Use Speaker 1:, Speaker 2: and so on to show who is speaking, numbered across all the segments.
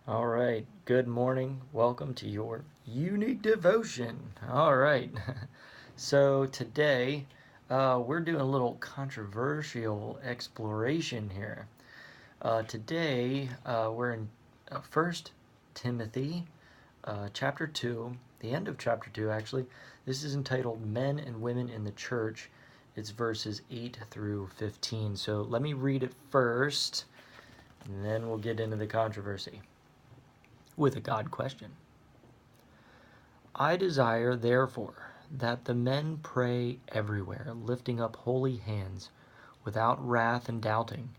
Speaker 1: All right. Good morning. Welcome to your unique devotion. All right. So today we're doing a little controversial exploration here. Today we're in 1 Timothy chapter 2, the end of chapter 2, actually. This is entitled Men and Women in the Church. It's verses 8 through 15. So let me read it first, and then we'll get into the controversy with a God question. I desire, therefore, that the men pray everywhere, lifting up holy hands, without wrath and doubting.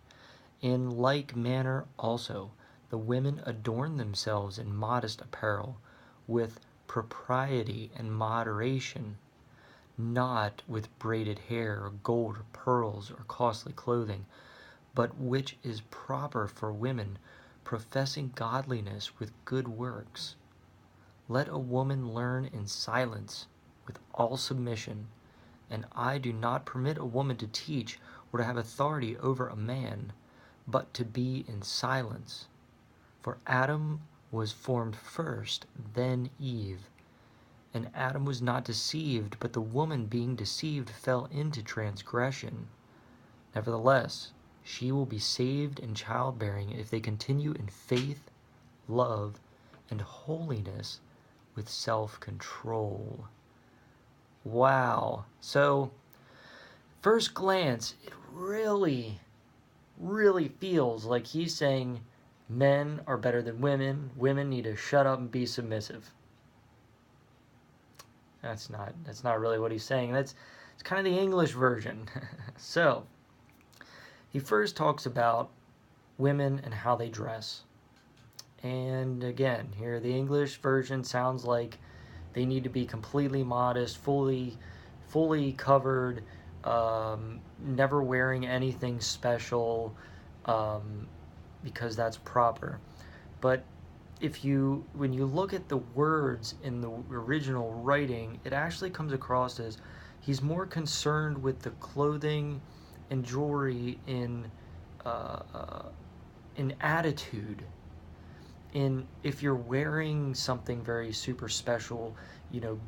Speaker 1: In like manner also, the women adorn themselves in modest apparel, with propriety and moderation, not with braided hair, or gold, or pearls, or costly clothing, but which is proper for women, professing godliness with good works. Let a woman learn in silence with all submission, and I do not permit a woman to teach or to have authority over a man, but to be in silence. For Adam was formed first, then Eve. And Adam was not deceived, but the woman being deceived fell into transgression. Nevertheless, she will be saved in childbearing if they continue in faith, love, and holiness with self-control. Wow. So, first glance, it really feels like he's saying men are better than women. Women need to shut up and be submissive. That's not really what he's saying. It's kind of the English version. So, he first talks about women and how they dress. And again, here the English version sounds like they need to be completely modest, fully covered, never wearing anything special, because that's proper. But when you look at the words in the original writing, it actually comes across as he's more concerned with the clothing and jewelry in attitude. In if you're wearing something very super special,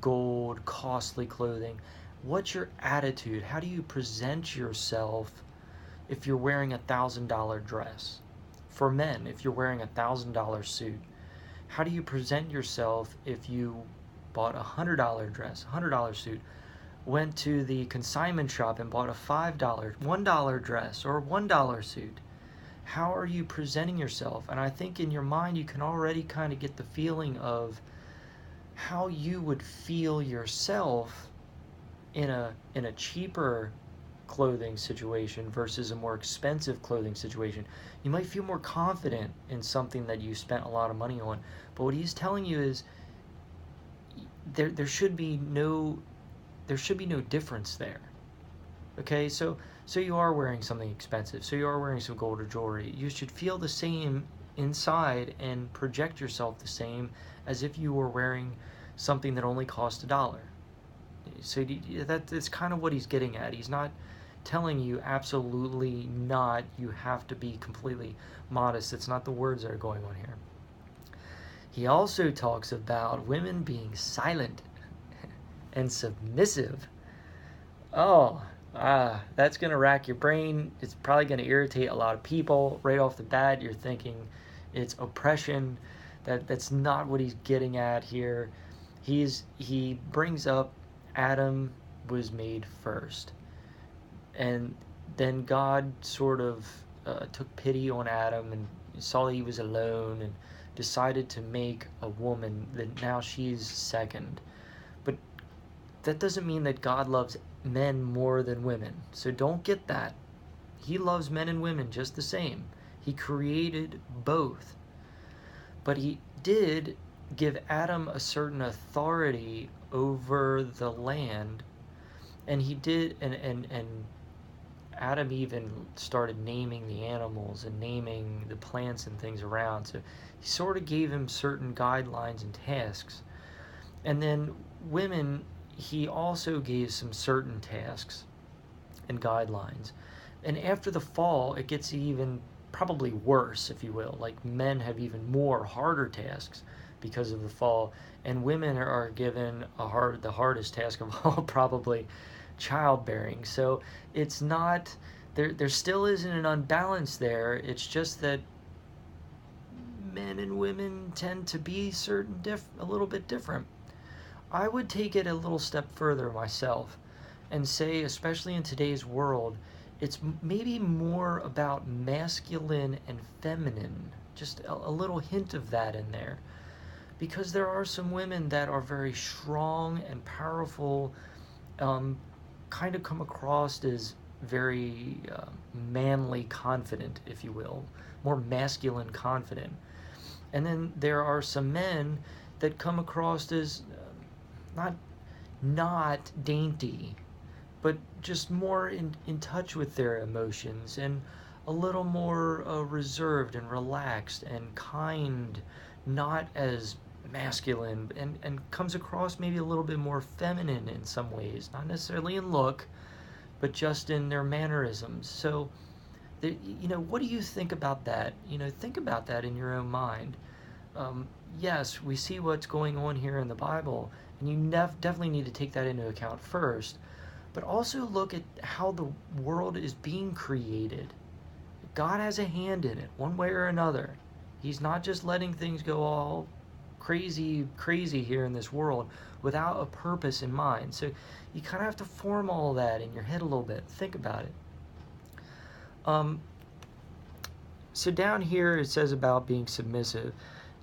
Speaker 1: gold, costly clothing, what's your attitude? How do you present yourself if you're wearing $1,000 dress? For men, if you're wearing $1,000 suit, how do you present yourself if you bought a $100 dress, $100 suit, went to the consignment shop and bought a $5, $1 dress, or $1 suit? How are you presenting yourself? And I think in your mind you can already kind of get the feeling of how you would feel yourself in a cheaper clothing situation versus a more expensive clothing situation. You might feel more confident in something that you spent a lot of money on. But what he's telling you is there should be no difference there. Okay, so you are wearing something expensive, so you are wearing some gold or jewelry. You should feel the same inside and project yourself the same as if you were wearing something that only cost $1. So that's kind of what he's getting at. He's not telling you absolutely not, you have to be completely modest. It's not the words that are going on here. He also talks about women being silent and submissive. Oh, that's going to rack your brain. It's probably going to irritate a lot of people. Right off the bat, you're thinking it's oppression. That's not what he's getting at here. He brings up Adam was made first. And then God sort of took pity on Adam and saw that he was alone and decided to make a woman that now she's second. But that doesn't mean that God loves men more than women. So don't get that. He loves men and women just the same. He created both. But he did give Adam a certain authority over the land. And he did, and Adam even started naming the animals and naming the plants and things around. So he sort of gave him certain guidelines and tasks. And then women, he also gave some certain tasks and guidelines. And after the fall, it gets even probably worse, if you will. Like men have even more harder tasks because of the fall, and women are given the hardest task of all, probably childbearing. So it's not there still isn't an unbalance there. It's just that men and women tend to be a little bit different. I would take it a little step further myself and say, especially in today's world, it's maybe more about masculine and feminine, just a little hint of that in there. Because there are some women that are very strong and powerful, kind of come across as very manly confident, if you will, more masculine confident. And then there are some men that come across as not dainty, but just more in touch with their emotions and a little more reserved and relaxed and kind, not as masculine, and comes across maybe a little bit more feminine in some ways, not necessarily in look, but just in their mannerisms. So, what do you think about that? Think about that in your own mind. Yes, we see what's going on here in the Bible, and you definitely need to take that into account first, but also look at how the world is being created. God has a hand in it, one way or another. He's not just letting things go all crazy here in this world without a purpose in mind. So you kind of have to form all that in your head a little bit. Think about it. So down here it says about being submissive.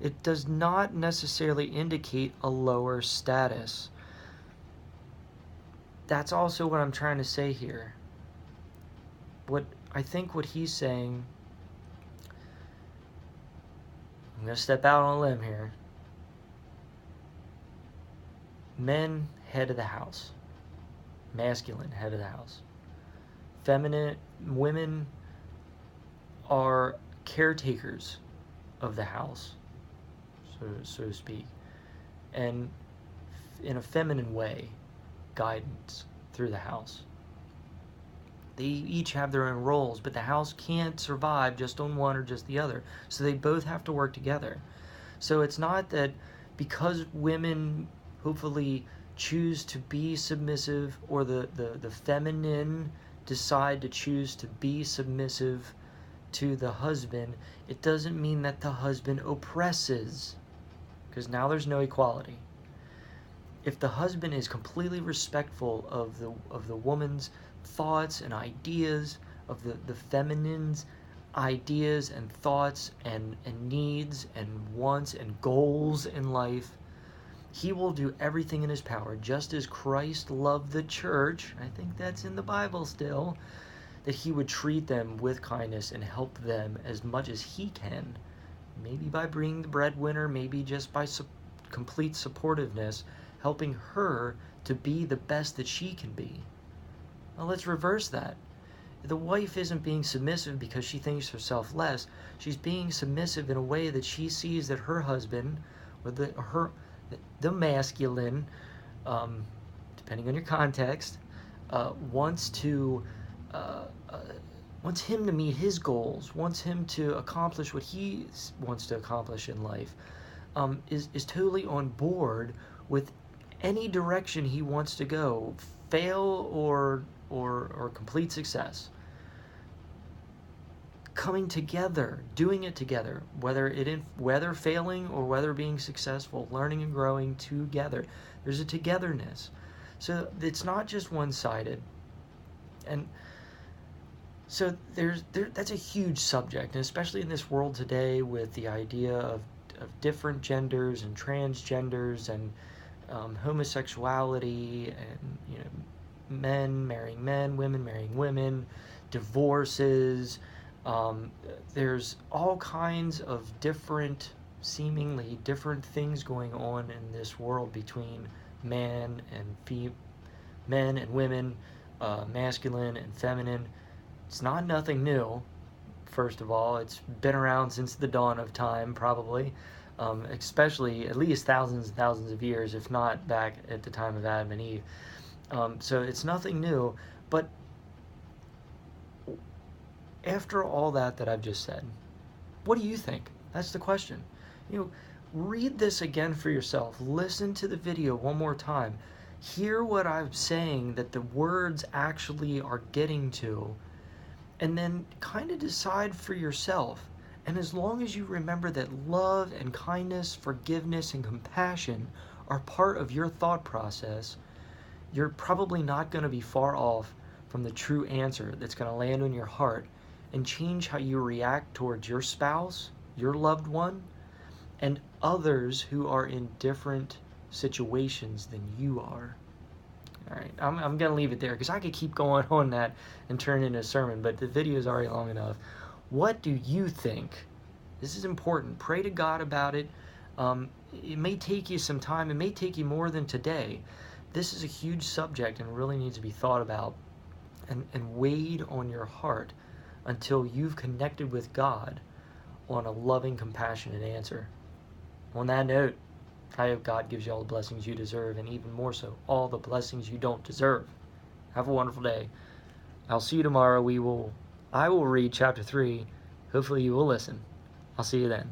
Speaker 1: It does not necessarily indicate a lower status. That's also what I'm trying to say here. I think what he's saying, I'm going to step out on a limb here. Men, head of the house. Masculine, head of the house. Feminine, women are caretakers of the house, so to speak, and in a feminine way, guidance through the house. They each have their own roles, but the house can't survive just on one or just the other, so they both have to work together. So it's not that because women hopefully choose to be submissive, or the feminine decide to choose to be submissive to the husband, it doesn't mean that the husband oppresses, because now there's no equality. If the husband is completely respectful of the woman's thoughts and ideas, of the feminine's ideas and thoughts and needs and wants and goals in life, he will do everything in his power, just as Christ loved the church. I think that's in the Bible still, that he would treat them with kindness and help them as much as he can, maybe by being the breadwinner, maybe just by complete supportiveness, helping her to be the best that she can be. Now let's reverse that. The wife isn't being submissive because she thinks herself less. She's being submissive in a way that she sees that her husband, or the masculine, depending on your context, wants him to meet his goals, wants him to accomplish what he wants to accomplish in life, is totally on board with any direction he wants to go, fail or complete success. Coming together, doing it together, whether failing or whether being successful, learning and growing together. There's a togetherness. So it's not just one-sided. And so that's a huge subject, and especially in this world today with the idea of different genders and transgenders and homosexuality, and men marrying men, women marrying women, divorces. There's all kinds of seemingly different things going on in this world between men and women, masculine and feminine. It's not nothing new. First of all, it's been around since the dawn of time, probably, especially at least thousands and thousands of years, if not back at the time of Adam and Eve. So it's nothing new, but After all that I've just said, what do you think? That's the question. Read this again for yourself. Listen to the video one more time. Hear what I'm saying that the words actually are getting to, and then kind of decide for yourself. And as long as you remember that love and kindness, forgiveness and compassion are part of your thought process, you're probably not going to be far off from the true answer that's going to land on your heart and change how you react towards your spouse, your loved one, and others who are in different situations than you are. All right, I'm going to leave it there because I could keep going on that and turn it into a sermon, but the video is already long enough. What do you think? This is important. Pray to God about it. It may take you some time. It may take you more than today. This is a huge subject and really needs to be thought about and weighed on your heart until you've connected with God on a loving, compassionate answer. On that note, I hope God gives you all the blessings you deserve, and even more so, all the blessings you don't deserve. Have a wonderful day. I'll see you tomorrow. I will read chapter 3. Hopefully you will listen. I'll see you then.